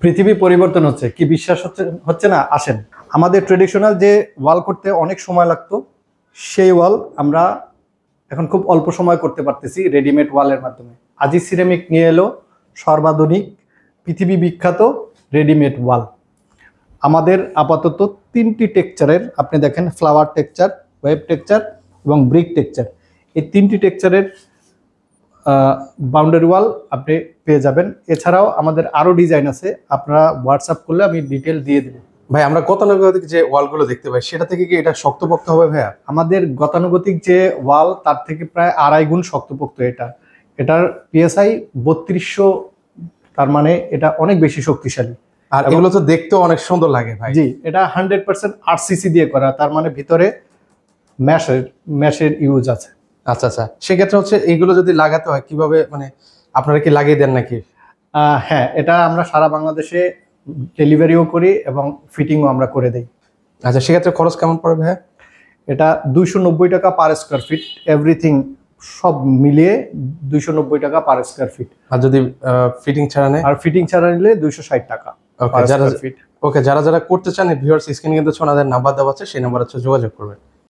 পৃথিবী পরিবর্তন হচ্ছে, কি বিশ্বাস হচ্ছে হচ্ছে না? আসেন, আমাদের ট্রেডিশনাল যে ওয়াল করতে অনেক সময় লাগতো, সেই ওয়াল আমরা এখন খুব অল্প সময় করতে পারতেছি রেডিমেড ওয়ালের মাধ্যমে। আজি সিরামিক নিয়ে এলো সর্বাধুনিক পৃথিবী বিখ্যাত রেডিমেড ওয়াল। আমাদের আপাতত 3টি টেক্সচারের, আপনি দেখেন ফ্লাওয়ার টেক্সচার, ওয়েব টেক্সচার এবং ব্রিক টেক্সচার, এই 3টি টেক্সচারের বাউন্ডারি ওয়াল আপনি পেয়ে যাবেন। এছাড়াও আমাদের আরও ডিজাইন আছে, আপনারা হোয়াটসঅ্যাপ করলে আমি ডিটেল দিয়ে দেবো। ভাই আমরা গতানুগতিক যে ওয়ালগুলো দেখতে পাই সেটা থেকে কি এটা শক্তপোক্ত হবে ভাইয়া? আমাদের গতানুগতিক যে ওয়াল তার থেকে প্রায় 2.5 গুণ শক্তপোক্ত। এটার পিএসআই 3200, তার মানে এটা অনেক বেশি শক্তিশালী। আর এগুলো তো দেখতেও অনেক সুন্দর লাগে ভাই। জি, এটা 100% আরসিসি দিয়ে করা, তার মানে ভিতরে ম্যাশের ইউজ আছে। আচ্ছা আচ্ছা, সেক্ষেত্রে হচ্ছে এইগুলো যদি লাগাতে হয় কিভাবে, মানে আপনারা কি লাগিয়ে দেন নাকি? হ্যাঁ, এটা আমরা সারা বাংলাদেশে ডেলিভারিও করি এবং ফিটিংও আমরা করে দিই। আচ্ছা, সেক্ষেত্রে খরচ কেমন পড়ে ভাইয়া? এটা 290 টাকা পার স্কোয়ার ফিট, এভরিথিং সব মিলিয়ে 290 টাকা পার স্কোয়ার ফিট। আর যদি ফিটিং ছাড়া নেয়? আর ফিটিং ছাড়া নিলে 260 টাকা পার স্কোয়ার ফিট। ওকে, যারা যারা করতে চান ভিউয়ার্স স্ক্রিনে কিন্তু ওনাদের নাম্বার দেওয়া আছে, সেই নাম্বার হচ্ছে যোগাযোগ করবেন।